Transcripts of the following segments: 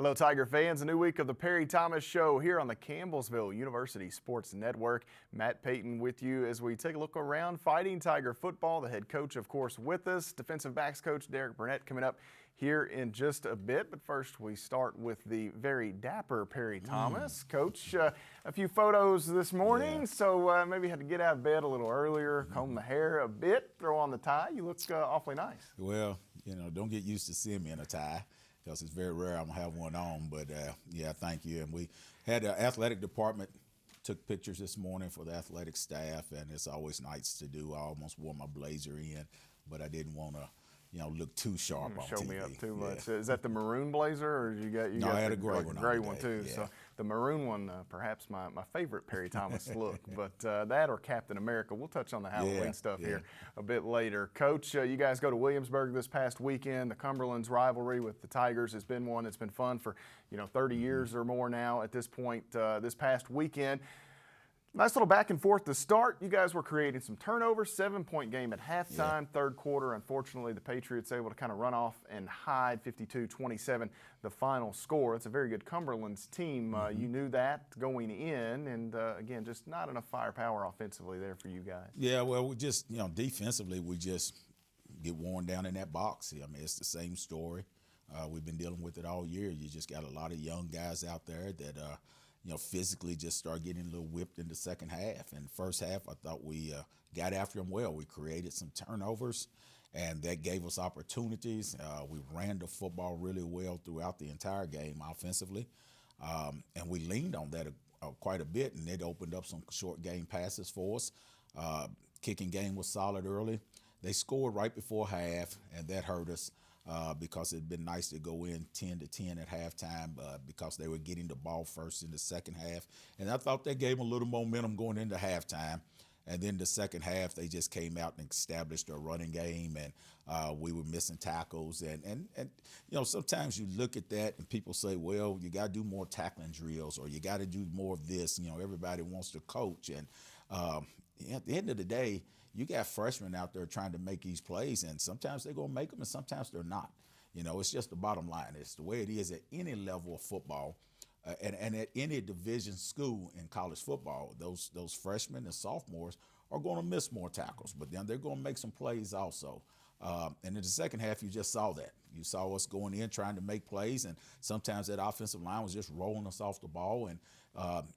Hello, Tiger fans. A new week of the Perry Thomas Show here on the Campbellsville University Sports Network. Matt Payton with you as we take a look around Fighting Tiger football. The head coach, of course, with us. Defensive backs coach Burnett coming up here in just a bit. But first, we start with the very dapper Perry Thomas. Coach, a few photos this morning, so maybe had to get out of bed a little earlier, comb the hair a bit, throw on the tie. You look awfully nice. Well, you know, don't get used to seeing me in a tie, because it's very rare I'm going to have one on. But, yeah, thank you. And we had the athletic department took pictures this morning for the athletic staff, and it's always nice to do. I almost wore my blazer in, but I didn't want to, you know, look too sharp on Show TV. me up too much. Is that the maroon blazer, or you got No, I had a gray one. Gray one too. Yeah. So the maroon one, perhaps my favorite Perry Thomas look. But that or Captain America. We'll touch on the Halloween stuff here a bit later. Coach, you guys go to Williamsburg this past weekend. The Cumberland's rivalry with the Tigers has been one that's been fun for 30 years or more now at this point. This past weekend. Nice little back and forth to start. You guys were creating some turnovers, 7-point game at halftime, third quarter. Unfortunately, the Patriots able to kind of run off and hide 52-27, the final score. It's a very good Cumberland's team. You knew that going in, and again, just not enough firepower offensively there for you guys. Yeah, well, we just, defensively, we just get worn down in that box. I mean, it's the same story. We've been dealing with it all year. You just got a lot of young guys out there that physically just start getting a little whipped in the second half. And first half, I thought we got after them well. We created some turnovers, and that gave us opportunities. We ran the football really well throughout the entire game offensively, and we leaned on that quite a bit, and it opened up some short game passes for us. Kicking game was solid early. They scored right before half, and that hurt us. Because it'd been nice to go in 10-10 at halftime because they were getting the ball first in the second half. And I thought that gave them a little momentum going into halftime. And then the second half, they just came out and established a running game, and we were missing tackles. And sometimes you look at that and people say, well, you got to do more tackling drills, or you got to do more of this. Everybody wants to coach. And at the end of the day, you got freshmen out there trying to make these plays, and sometimes they're going to make them and sometimes they're not. It's just the bottom line. It's the way it is at any level of football and at any division school in college football. Those freshmen and sophomores are going to miss more tackles, but then they're going to make some plays also. And in the second half, you just saw that. You saw us going in trying to make plays, and sometimes that offensive line was just rolling us off the ball, and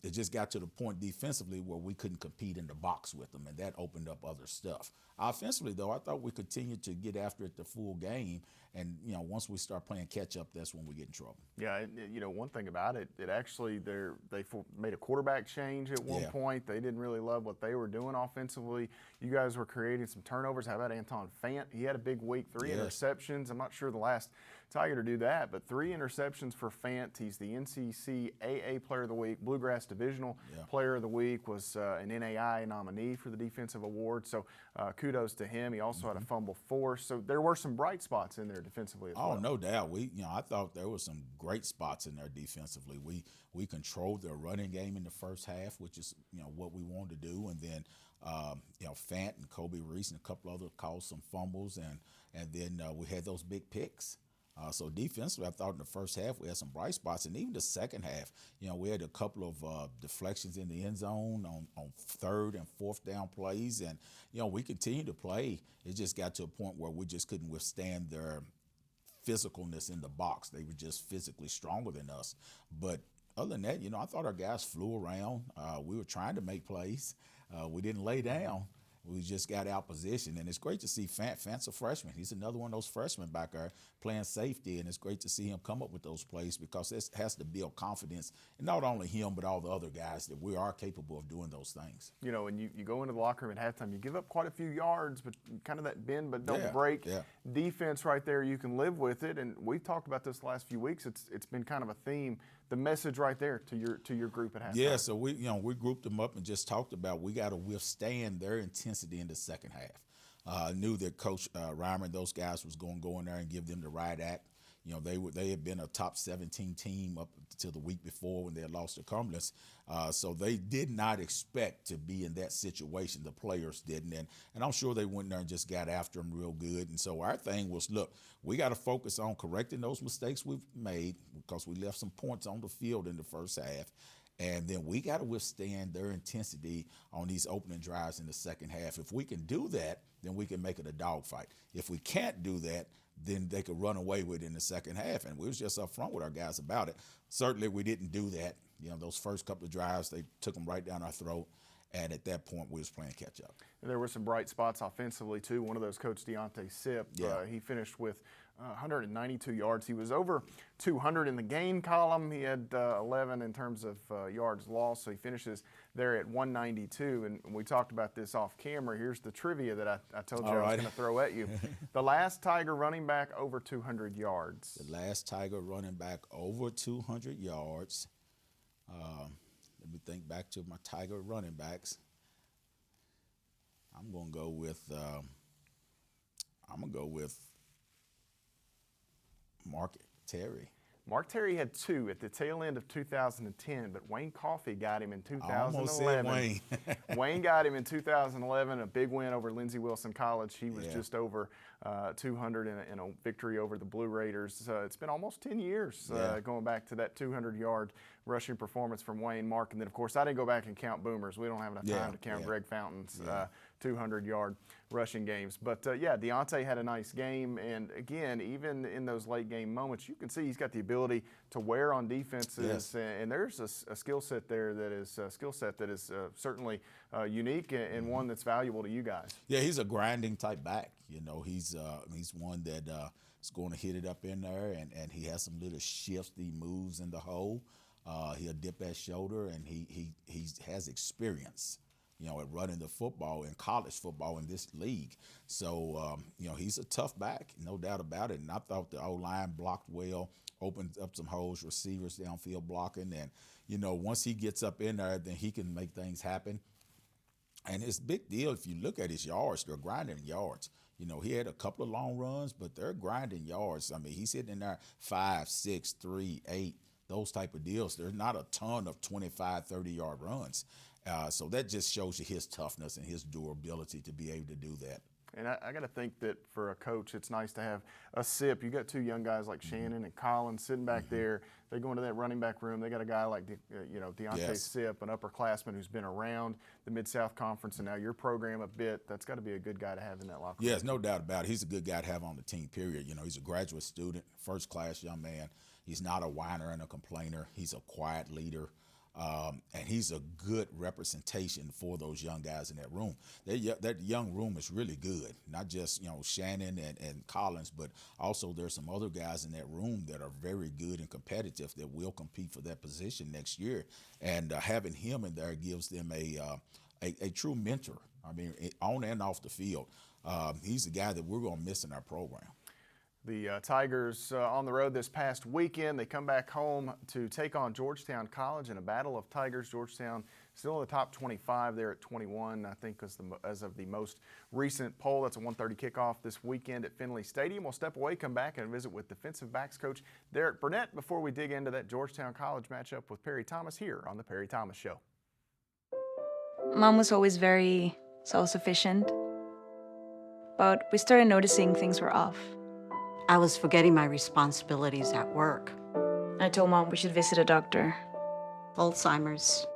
it just got to the point defensively where we couldn't compete in the box with them, and that opened up other stuff. Offensively, though, I thought we continued to get after it the full game, and once we start playing catch-up, that's when we get in trouble. Yeah, one thing about it, actually they made a quarterback change at one point. They didn't really love what they were doing offensively. You guys were creating some turnovers. How about Anton Fant? He had a big week, 3 interceptions. I'm not sure the last Tiger to do that, but 3 interceptions for Fant. He's the NCCAA Player of the Week, Bluegrass Divisional Player of the Week, was an NAI nominee for the Defensive Award, so kudos to him. He also had a fumble force, so there were some bright spots in there defensively as well. Oh, no doubt. I thought there were some great spots in there defensively. We controlled their running game in the first half, which is what we wanted to do, and then Fant and Reece and a couple other caused some fumbles, and then we had those big picks. So defensively, I thought in the first half we had some bright spots, and even the second half, we had a couple of deflections in the end zone on third and fourth down plays, and we continued to play. It just got to a point where we just couldn't withstand their physicalness in the box. They were just physically stronger than us. But other than that, I thought our guys flew around. We were trying to make plays. We didn't lay down. We just got out position, and it's great to see Fant. Fant's a freshman. He's another one of those freshmen back there playing safety, and it's great to see him come up with those plays because it has to build confidence, and not only him but all the other guys that we are capable of doing those things. When you go into the locker room at halftime, you give up quite a few yards, but kind of that bend but don't break defense right there. You can live with it, and we've talked about this the last few weeks. It's been kind of a theme. The message right there to your group at halftime. Yeah, so we grouped them up and just talked about we got to withstand their intensity in the second half. Knew that Coach Reimer and those guys was going to go in there and give them the right act. You know, they had been a top 17 team up until the week before when they had lost to Cumberland. So they did not expect to be in that situation. The players didn't. And I'm sure they went there and just got after them real good. And so our thing was, look, we got to focus on correcting those mistakes we've made because we left some points on the field in the first half. And then we got to withstand their intensity on these opening drives in the second half. If we can do that, then we can make it a dogfight. If we can't do that, then they could run away with it in the second half. And we was just up front with our guys about it. Certainly we didn't do that. You know, those first couple of drives, they took them right down our throat. And at that point, we was playing catch up. And there were some bright spots offensively, too. One of those, Coach Deontay Sipp, he finished with 192 yards. He was over 200 in the gain column. He had 11 in terms of yards lost, so he finishes there at 192. And we talked about this off camera. Here's the trivia that I told you I was going to throw at you. The last Tiger running back over 200 yards. The last Tiger running back over 200 yards. Let me think back to my Tiger running backs. I'm gonna go with Mark Terry. Mark Terry had 2 at the tail end of 2010, but Wayne Coffey got him in 2011. I almost said Wayne. Wayne got him in 2011, a big win over Lindsey Wilson College. He was just over 200 in a victory over the Blue Raiders. It's been almost 10 years going back to that 200-yard rushing performance from Wayne, Mark. And then, of course, I didn't go back and count boomers. We don't have enough time to count Greg Fountain's 200-yard rushing games. But, Deontay had a nice game. And, again, even in those late-game moments, you can see he's got the ability to wear on defenses. Yes. And there's a skill set there that is certainly unique and one that's valuable to you guys. Yeah, he's a grinding type back. You know, he's one that is going to hit it up in there, and he has some little shifty moves in the hole. He'll dip that shoulder, and he has experience, you know, at running the football in college football in this league. So, you know, he's a tough back, no doubt about it. And I thought the O-line blocked well, opened up some holes, receivers downfield blocking. And, you know, once he gets up in there, then he can make things happen. And it's a big deal if you look at his yards. They're grinding yards. You know, he had a couple of long runs, but they're grinding yards. I mean, he's hitting in there 5, 6, 3, 8, those type of deals. There's not a ton of 25, 30-yard runs. So that just shows you his toughness and his durability to be able to do that. And I got to think that for a coach, it's nice to have a Sipp. You got 2 young guys like Shannon and Collins sitting back there. They go into that running back room. They got a guy like Deontay Sipp, an upperclassman who's been around the Mid-South Conference and now your program a bit. That's got to be a good guy to have in that locker room. Yes, no doubt about it. He's a good guy to have on the team, period. You know, he's a graduate student, first-class young man. He's not a whiner and a complainer. He's a quiet leader. And he's a good representation for those young guys in that room. That young room is really good, not just, you know, Shannon and Collins, but also there's some other guys in that room that are very good and competitive that will compete for that position next year. And having him in there gives them a true mentor, I mean, on and off the field. He's the guy that we're going to miss in our program. The Tigers on the road this past weekend. They come back home to take on Georgetown College in a battle of Tigers. Georgetown still in the top 25 there at 21, I think, as of the most recent poll. That's a 1:30 kickoff this weekend at Finley Stadium. We'll step away, come back, and visit with defensive backs coach Derek Burnett before we dig into that Georgetown College matchup with Perry Thomas here on The Perry Thomas Show. Mom was always very self-sufficient, but we started noticing things were off. I was forgetting my responsibilities at work. I told Mom we should visit a doctor. Alzheimer's.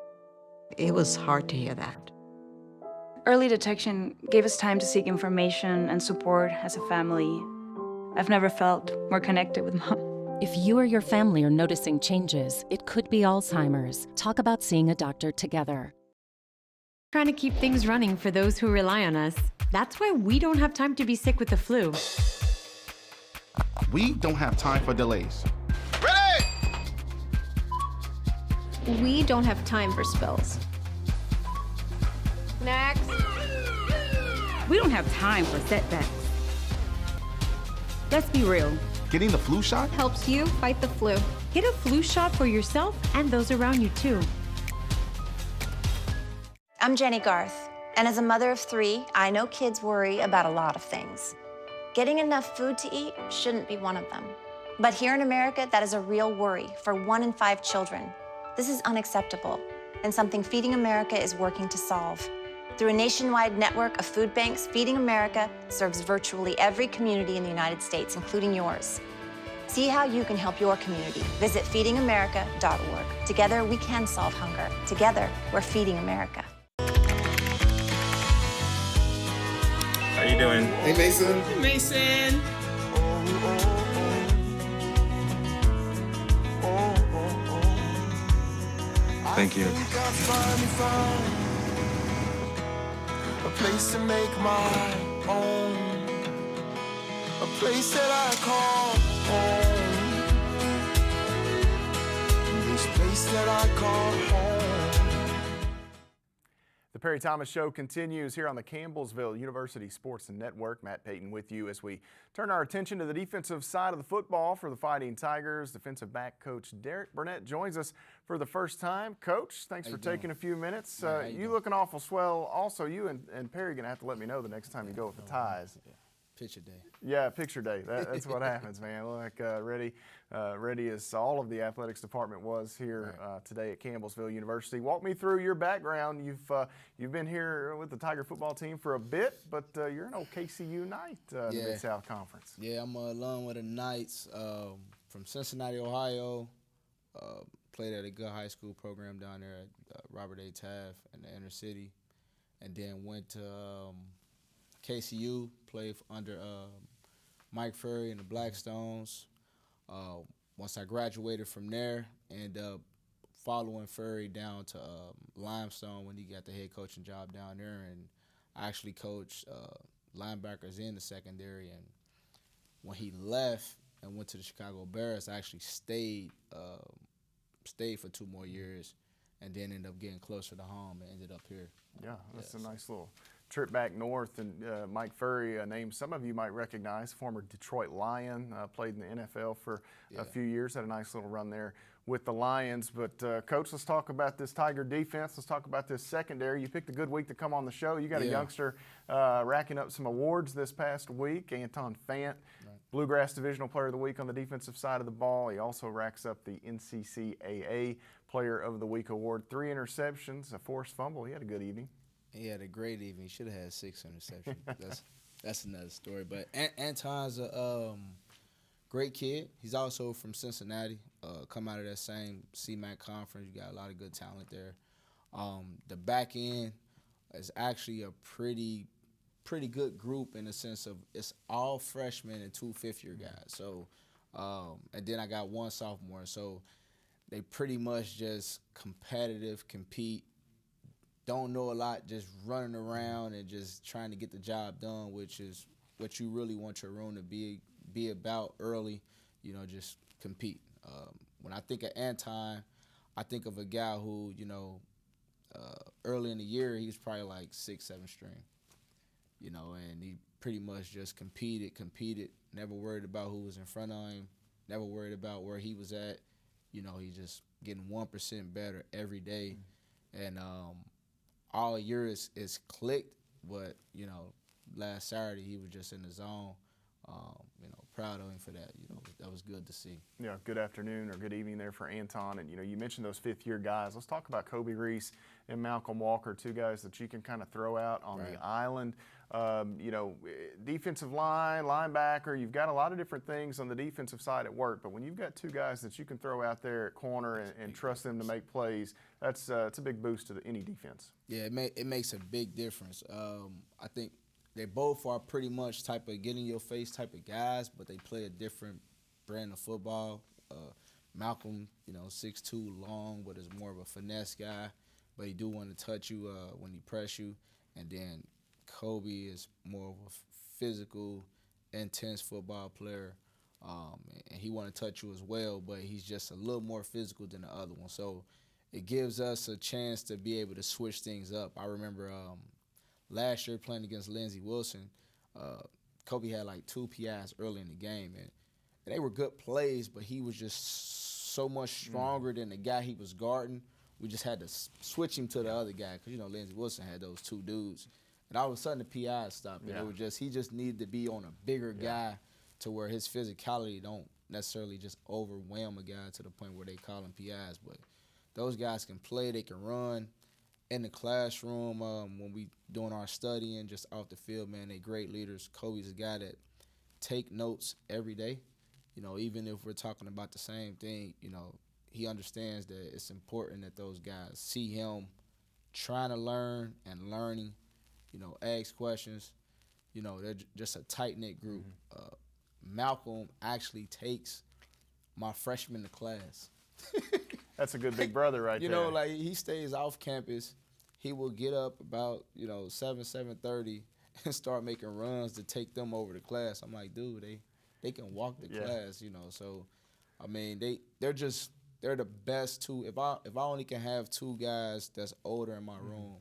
It was hard to hear that. Early detection gave us time to seek information and support as a family. I've never felt more connected with Mom. If you or your family are noticing changes, it could be Alzheimer's. Talk about seeing a doctor together. Trying to keep things running for those who rely on us. That's why we don't have time to be sick with the flu. We don't have time for delays. Ready! We don't have time for spills. Next. We don't have time for setbacks. Let's be real. Getting the flu shot helps you fight the flu. Get a flu shot for yourself and those around you too. I'm Jenny Garth, and as a mother of 3, I know kids worry about a lot of things. Getting enough food to eat shouldn't be one of them. But here in America, that is a real worry for 1 in 5 children. This is unacceptable and something Feeding America is working to solve. Through a nationwide network of food banks, Feeding America serves virtually every community in the United States, including yours. See how you can help your community. Visit feedingamerica.org. Together, we can solve hunger. Together, we're Feeding America. How you doing? Hey, Mason. Hey, Mason. Thank you. A place to make my own, a place that I call home, this place that I call home. The Perry Thomas Show continues here on the Campbellsville University Sports Network. Matt Payton with you as we turn our attention to the defensive side of the football for the Fighting Tigers. Defensive back coach Derek Burnett joins us for the first time. Coach, thanks for taking a few minutes. You looking awful swell. Also, you and Perry going to have to let me know the next time you go with the ties. Picture day. Yeah, picture day. That's what happens, man. Like ready as all of the athletics department was here today at Campbellsville University. Walk me through your background. You've been here with the Tiger football team for a bit, but you're an old KCU Knight in the Mid-South Conference. Yeah, I'm alum with the Knights from Cincinnati, Ohio. Played at a good high school program down there at Robert A. Taft in the inner city, and then went to KCU, played under Mike Furry and the Blackstones. Once I graduated from there, ended up following Furry down to Limestone when he got the head coaching job down there, and I actually coached linebackers in the secondary. And when he left and went to the Chicago Bears, I actually stayed for 2 more years, and then ended up getting closer to home and ended up here. Yeah, that's a nice little trip back north. And Mike Furry, a name some of you might recognize, former Detroit Lion, played in the NFL for a few years, had a nice little run there with the Lions. But Coach, let's talk about this Tiger defense. Let's talk about this secondary. You picked a good week to come on the show. You got a youngster racking up some awards this past week, Anton Fant. Bluegrass Divisional Player of the Week on the defensive side of the ball. He also racks up the NCCAA Player of the Week award. 3 interceptions, a forced fumble. He had a good evening. He had a great evening. He should have had 6 interceptions. That's another story. But Anton's a great kid. He's also from Cincinnati. Come out of that same CMAC conference. You got a lot of good talent there. The back end is actually a pretty good group in the sense of it's all freshmen and 2 fifth-year guys. So, and then I got 1 sophomore. So they pretty much just competitive, compete, don't know a lot, just running around and just trying to get the job done, which is what you really want your room to be about early, just compete. When I think of Anton, I think of a guy who, early in the year, he was probably like 6, 7 string, and he pretty much just competed, never worried about who was in front of him, never worried about where he was at. He just getting 1% better every day. And all year is clicked, but, last Saturday he was just in the zone. Proud of him for that. That was good to see. Yeah, good afternoon or good evening there for Anton. And, you mentioned those 5th-year guys. Let's talk about Kobe Reece and Malcolm Walker, 2 guys that you can kind of throw out on the island. Defensive line, linebacker, you've got a lot of different things on the defensive side at work. But when you've got 2 guys that you can throw out there at corner and trust them to make plays, it's a big boost to any defense. Yeah, it makes a big difference. I think they both are pretty much type of get-in-your-face type of guys, but they play a different brand of football. Malcolm, 6'2", long, but is more of a finesse guy. But he do want to touch you when he press you. And then Kobe is more of a physical, intense football player. And he want to touch you as well, but he's just a little more physical than the other one. So it gives us a chance to be able to switch things up. I remember last year playing against Lindsey Wilson, Kobe had like 2 PIs early in the game, and they were good plays, but he was just so much stronger than the guy he was guarding. We just had to switch him to the other guy because, Lindsey Wilson had those 2 dudes. And all of a sudden the PI stopped. And it was just he just needed to be on a bigger guy to where his physicality don't necessarily just overwhelm a guy to the point where they call them PIs. But those guys can play, they can run. In the classroom, when we doing our studying, just off the field, man, they great leaders. Kobe's a guy that take notes every day. You know, even if we're talking about the same thing, you know, he understands that it's important that those guys see him trying to learn and learning, you know, ask questions. You know, they're just a tight-knit group. Malcolm actually takes my freshman to class. That's a good big brother right there. You know, like he stays off campus. He will get up about, 7:30 and start making runs to take them over to class. I'm like, dude, they can walk to class, you know. So, I mean, they're the best two. If I only can have two guys that's older in my room,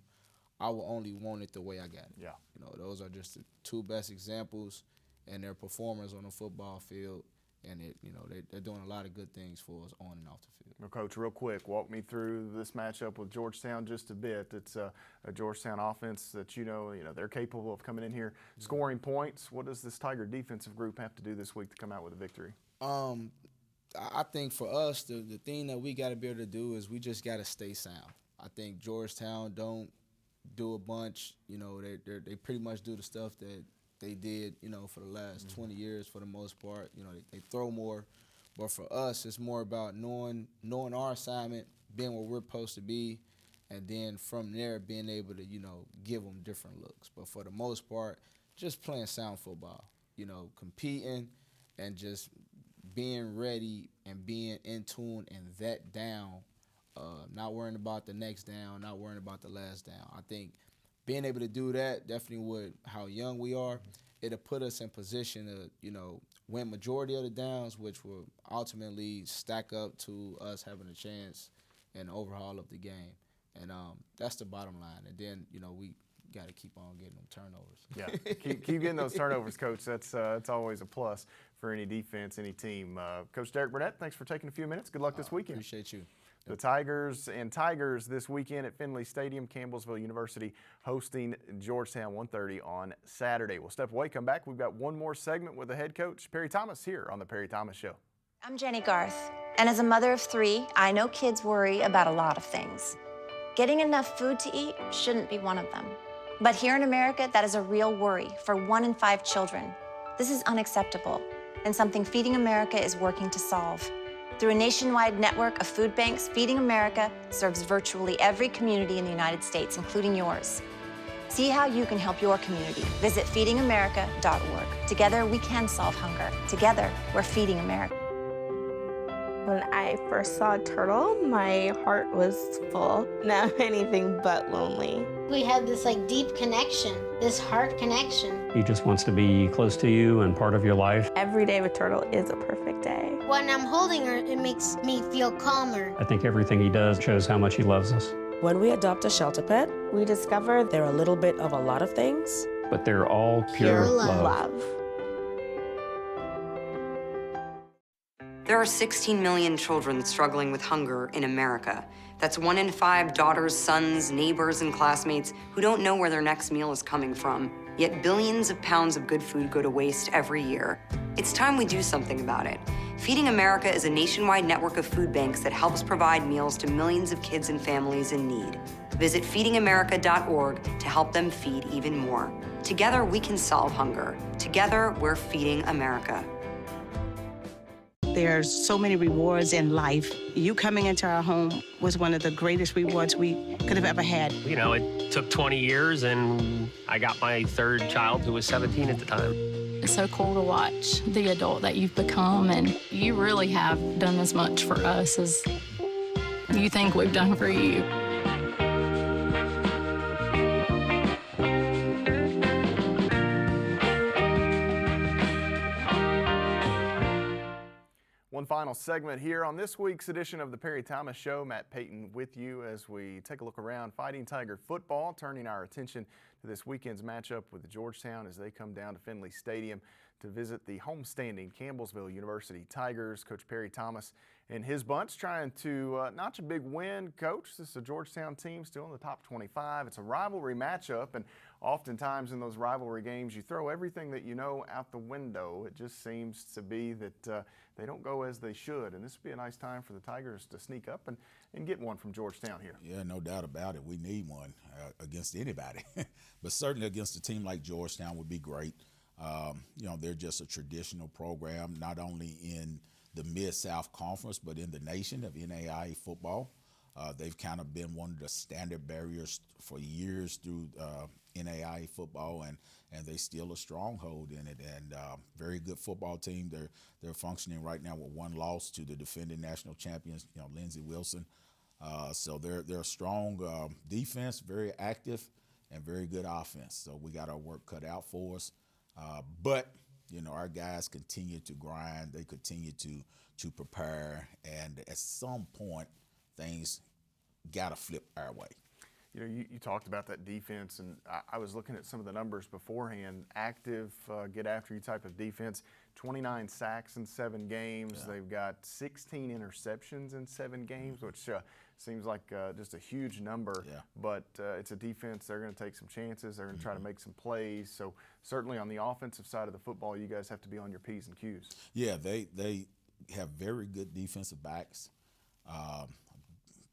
I will only want it the way I got it. Yeah. You know, those are just the two best examples, and they're performers on the football field. And they're doing a lot of good things for us on and off the field. Well, Coach, real quick, walk me through this matchup with Georgetown just a bit. It's a Georgetown offense that they're capable of coming in here, scoring points. What does this Tiger defensive group have to do this week to come out with a victory? I think for us, the thing that we got to be able to do is we just got to stay sound. I think Georgetown don't do a bunch. You know, they pretty much do the stuff that they did, for the last 20 years for the most part. You know, they throw more. But for us, it's more about knowing our assignment, being where we're supposed to be, and then from there being able to, give them different looks. But for the most part, just playing sound football, competing and just being ready and being in tune and that down, not worrying about the next down, not worrying about the last down. I think being able to do that, definitely with how young we are, it'll put us in position to, win majority of the downs, which will ultimately stack up to us having a chance in the overhaul of the game. And that's the bottom line. And then, we got to keep on getting them turnovers. Yeah, keep getting those turnovers, Coach. That's always a plus for any defense, any team. Coach Derek Burnett, thanks for taking a few minutes. Good luck this weekend. Appreciate you. The Tigers this weekend at Finley Stadium, Campbellsville University hosting Georgetown 1:30 on Saturday. We'll step away, come back. We've got one more segment with the head coach, Perry Thomas, here on The Perry Thomas Show. I'm Jenny Garth, and as a mother of 3, I know kids worry about a lot of things. Getting enough food to eat shouldn't be one of them. But here in America, that is a real worry for 1 in 5 children. This is unacceptable, and something Feeding America is working to solve. Through a nationwide network of food banks, Feeding America serves virtually every community in the United States, including yours. See how you can help your community. Visit feedingamerica.org. Together, we can solve hunger. Together, we're Feeding America. When I first saw a turtle, my heart was full. Now I'm anything but lonely. We have this deep connection, this heart connection. He just wants to be close to you and part of your life. Every day with Turtle is a perfect day. When I'm holding her, it makes me feel calmer. I think everything he does shows how much he loves us. When we adopt a shelter pet, we discover they're a little bit of a lot of things. But they're all pure love. There are 16 million children struggling with hunger in America. That's 1 in 5 daughters, sons, neighbors, and classmates who don't know where their next meal is coming from. Yet billions of pounds of good food go to waste every year. It's time we do something about it. Feeding America is a nationwide network of food banks that helps provide meals to millions of kids and families in need. Visit feedingamerica.org to help them feed even more. Together, we can solve hunger. Together, we're Feeding America. There's so many rewards in life. You coming into our home was one of the greatest rewards we could have ever had. It took 20 years, and I got my 3rd child, who was 17 at the time. It's so cool to watch the adult that you've become, and you really have done as much for us as you think we've done for you. One final segment here on this week's edition of the Perry Thomas Show. Matt Payton with you as we take a look around Fighting Tiger football, turning our attention to this weekend's matchup with Georgetown as they come down to Finley Stadium to visit the homestanding Campbellsville University Tigers. Coach Perry Thomas And his bunch trying to notch a big win. Coach, this is a Georgetown team still in the top 25. It's a rivalry matchup, and oftentimes in those rivalry games, you throw everything that you know out the window. It just seems to be that they don't go as they should, and this would be a nice time for the Tigers to sneak up and get one from Georgetown here. Yeah, no doubt about it. We need one against anybody, but certainly against a team like Georgetown would be great. They're just a traditional program, not only in the Mid-South Conference, but in the nation of NAIA football. They've kind of been one of the standard barriers for years through NAIA football, and they still a stronghold in it. And very good football team. They're functioning right now with one loss to the defending national champions, Lindsey Wilson. So they're a strong defense, very active, and very good offense. So we got our work cut out for us. But our guys continue to grind. They continue to prepare, and at some point, things got to flip our way. You talked about that defense, and I was looking at some of the numbers beforehand. Active, get after you type of defense. 29 sacks in 7 games. Yeah. They've got 16 interceptions in 7 games, which seems like just a huge number. Yeah. But it's a defense. They're going to take some chances. They're going to try to make some plays. So certainly on the offensive side of the football, you guys have to be on your P's and Q's. Yeah, they have very good defensive backs.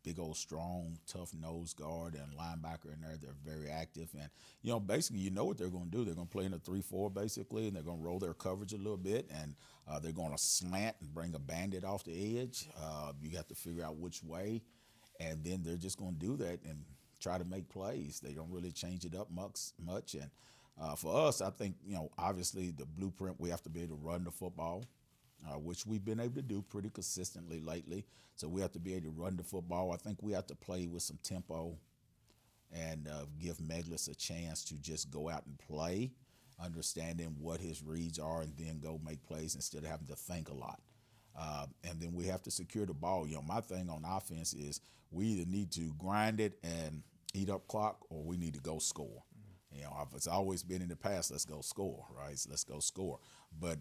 Big old strong, tough nose guard and linebacker in there. They're very active, and basically what they're going to do. They're going to play in a 3-4 basically, and they're going to roll their coverage a little bit, and they're going to slant and bring a bandit off the edge. You have to figure out which way, and then they're just going to do that and try to make plays. They don't really change it up much, and for us, I think obviously the blueprint, we have to be able to run the football. Which we've been able to do pretty consistently lately. So we have to be able to run the football. I think we have to play with some tempo and give Meglis a chance to just go out and play, understanding what his reads are, and then go make plays instead of having to think a lot. And then we have to secure the ball. My thing on offense is we either need to grind it and eat up clock, or we need to go score. It's always been in the past, let's go score, right? So let's go score. But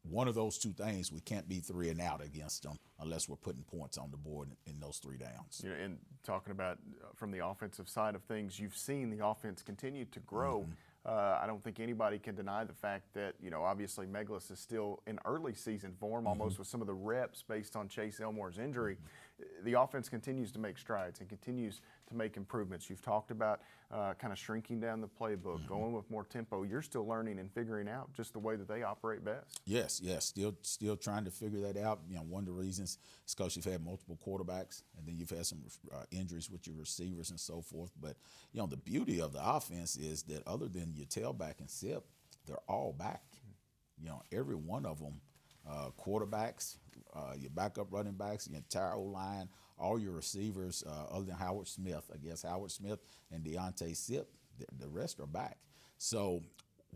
one of those two things, we can't be 3 and out against them unless we're putting points on the board in those 3 downs. And talking about from the offensive side of things, you've seen the offense continue to grow. I don't think anybody can deny the fact that, obviously Meglis is still in early season form, almost with some of the reps based on Chase Elmore's injury. The offense continues to make strides and continues to make improvements. You've talked about kind of shrinking down the playbook, going with more tempo. You're still learning and figuring out just the way that they operate best. Yes, still trying to figure that out. One of the reasons is because you've had multiple quarterbacks, and then you've had some injuries with your receivers and so forth. But, the beauty of the offense is that other than your tailback and SIP, they're all back. Every one of them, quarterbacks, your backup running backs, your entire O-line, all your receivers, other than Howard Smith. I guess Howard Smith and Deontay Sip, the rest are back. So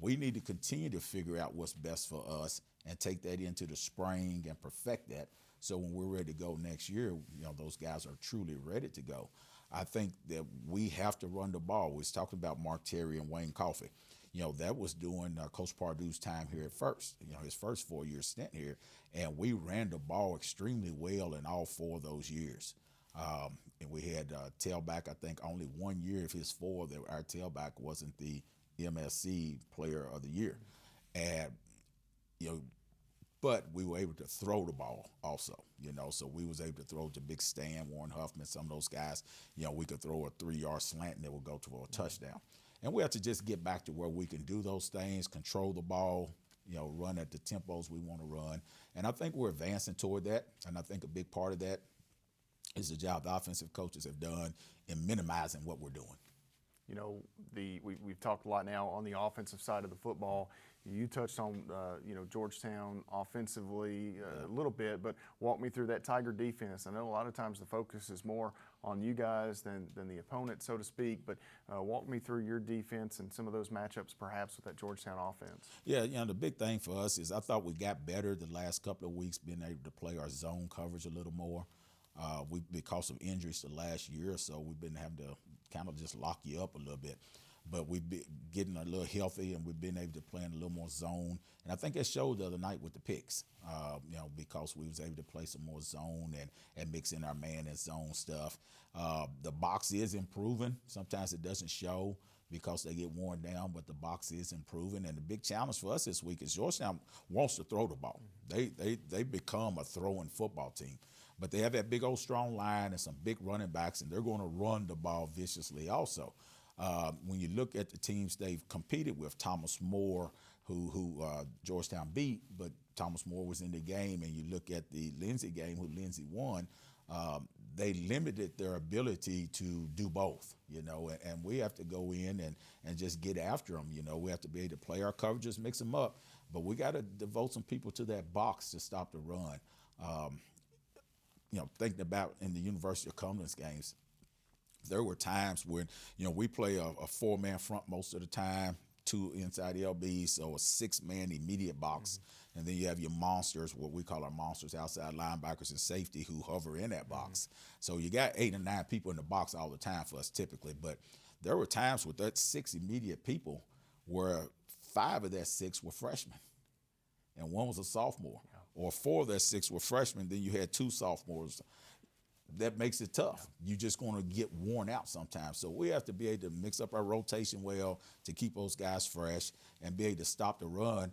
we need to continue to figure out what's best for us and take that into the spring and perfect that. So when we're ready to go next year, those guys are truly ready to go. I think that we have to run the ball. We was talking about Mark Terry and Wayne Coffey. That was during Coach Pardue's time here at first, his first 4-year stint here. And we ran the ball extremely well in all 4 of those years. And we had tailback, I think, only 1 year of his 4 that our tailback wasn't the MSC Player of the Year. And, but we were able to throw the ball also, so we was able to throw to Big Stan, Warren Huffman, some of those guys. We could throw a 3-yard slant and it would go to a touchdown. And we have to just get back to where we can do those things, control the ball, run at the tempos we want to run. And I think we're advancing toward that. And I think a big part of that is the job the offensive coaches have done in minimizing what we're doing. We've talked a lot now on the offensive side of the football. You touched on, Georgetown offensively a little bit, but walk me through that Tiger defense. I know a lot of times the focus is more on you guys than the opponent, so to speak, but walk me through your defense and some of those matchups perhaps with that Georgetown offense. Yeah, the big thing for us is I thought we got better the last couple of weeks being able to play our zone coverage a little more. Because of injuries the last year or so, we've been having to kind of just lock you up a little bit. but we've been getting a little healthy, and we've been able to play in a little more zone. And I think it showed the other night with the picks, because we was able to play some more zone and mix in our man and zone stuff. The box is improving. Sometimes it doesn't show because they get worn down, but the box is improving. And the big challenge for us this week is Georgetown wants to throw the ball. They become a throwing football team. But they have that big old strong line and some big running backs, and they're going to run the ball viciously also. When you look at the teams they've competed with, Thomas More, who Georgetown beat, but Thomas More was in the game, and you look at the Lindsay game, who Lindsay won, they limited their ability to do both, and we have to go in and just get after them. We have to be able to play our coverages, mix them up, but we got to devote some people to that box to stop the run. Thinking about in the University of Cumberland's games, there were times when, we play a four-man front most of the time, 2 inside LBs, so a 6-man immediate box. And then you have your monsters, what we call our monsters, outside linebackers and safety, who hover in that box. So you got 8 or 9 people in the box all the time for us typically. But there were times with that 6 immediate people where 5 of that 6 were freshmen and 1 was a sophomore. Or 4 of that 6 were freshmen, then you had 2 sophomores. That makes it tough. You're just going to get worn out sometimes. So we have to be able to mix up our rotation well to keep those guys fresh and be able to stop the run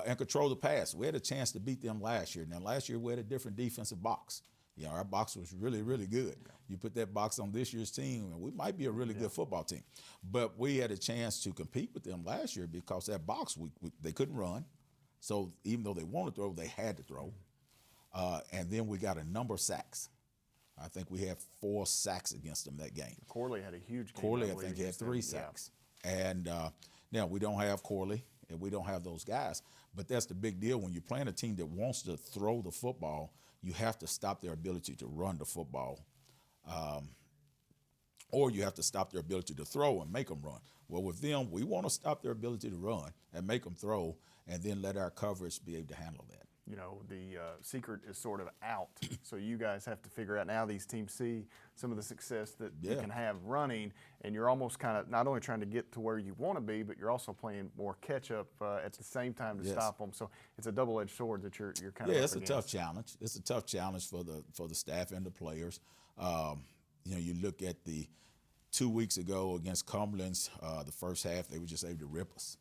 and control the pass. We had a chance to beat them last year. Now, last year we had a different defensive box. Our box was really, really good. You put that box on this year's team, and we might be a really good football team. But we had a chance to compete with them last year because that box, they couldn't run. So even though they wanted to throw, they had to throw. And then we got a number of sacks. I think we had 4 sacks against them that game. Corley had a huge game. Corley, I think, had 3 sacks. Yeah. And now we don't have Corley, and we don't have those guys. But that's the big deal. When you're playing a team that wants to throw the football, you have to stop their ability to run the football. Or you have to stop their ability to throw and make them run. Well, with them, we want to stop their ability to run and make them throw, and then let our coverage be able to handle that. The secret is sort of out. So you guys have to figure out now these teams see some of the success that you can have running, and you're almost kind of not only trying to get to where you want to be, but you're also playing more catch-up at the same time to stop them. So it's a double-edged sword that you're kind of up it's against. A tough challenge. It's a tough challenge for the staff and the players. You look at the 2 weeks ago against Cumberland's, the first half, they were just able to rip us.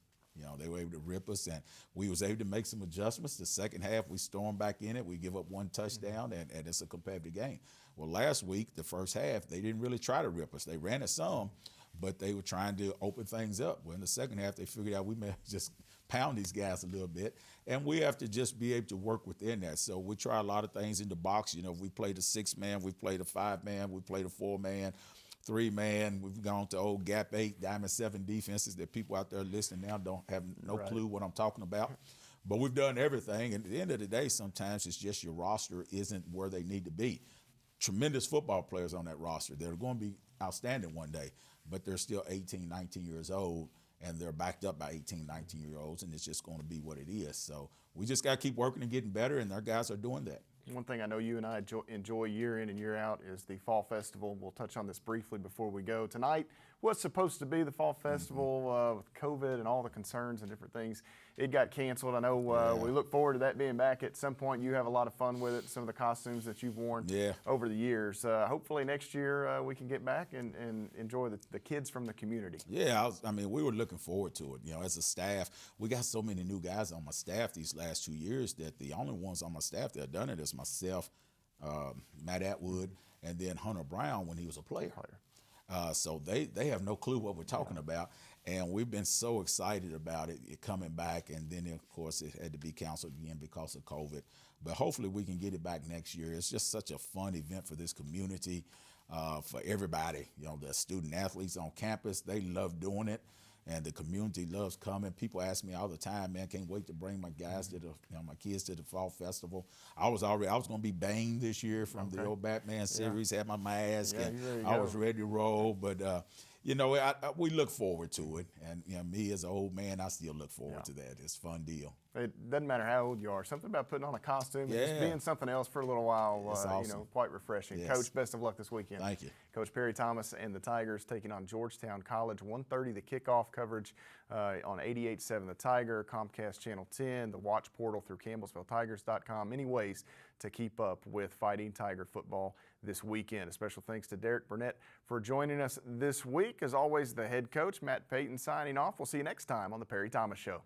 They were able to rip us, and we was able to make some adjustments. The second half, we stormed back in it. We give up 1 touchdown, and it's a competitive game. Well, last week, the first half, they didn't really try to rip us. They ran it some, but they were trying to open things up. Well, in the second half, they figured out we may just pound these guys a little bit, and we have to just be able to work within that. So we try a lot of things in the box. We played a 6-man, we played a 5-man, we played a 4-man. 3-man, we've gone to old Gap 8, Diamond 7 defenses that people out there listening now don't have no clue what I'm talking about. But we've done everything, and at the end of the day, sometimes it's just your roster isn't where they need to be. Tremendous football players on that roster. They're going to be outstanding one day, but they're still 18, 19 years old, and they're backed up by 18, 19-year-olds, and it's just going to be what it is. So we just got to keep working and getting better, and our guys are doing that. One thing I know you and I enjoy year in and year out is the Fall Festival. We'll touch on this briefly before we go. Tonight was supposed to be the Fall Festival with COVID and all the concerns and different things. It got canceled. I know we look forward to that being back at some point. You have a lot of fun with it, some of the costumes that you've worn over the years. Hopefully next year we can get back and enjoy the kids from the community. Yeah, we were looking forward to it. As a staff, we got so many new guys on my staff these last 2 years that the only ones on my staff that have done it is myself, Matt Atwood, and then Hunter Brown when he was a player. So they have no clue what we're talking about, and we've been so excited about it coming back, and then of course it had to be canceled again because of COVID. But hopefully we can get it back next year. It's just such a fun event for this community, for everybody. The student athletes on campus, they love doing it. And the community loves coming. People ask me all the time, man, can't wait to bring my guys to my kids to the Fall Festival. I was going to be Bane this year from the old Batman series, had my mask, and I was ready to roll. But, we look forward to it. And, me as an old man, I still look forward to that. It's a fun deal. It doesn't matter how old you are. Something about putting on a costume and Yeah. just being something else for a little while, It's awesome. quite refreshing. Yes. Coach, best of luck this weekend. Thank you. Coach Perry Thomas and the Tigers taking on Georgetown College. 1:30 the kickoff coverage on 88.7 The Tiger, Comcast Channel 10, the Watch Portal through CampbellsvilleTigers.com. Many ways to keep up with Fighting Tiger football this weekend. A special thanks to Derek Burnett for joining us this week. As always, the head coach, Matt Payton, signing off. We'll see you next time on The Perry Thomas Show.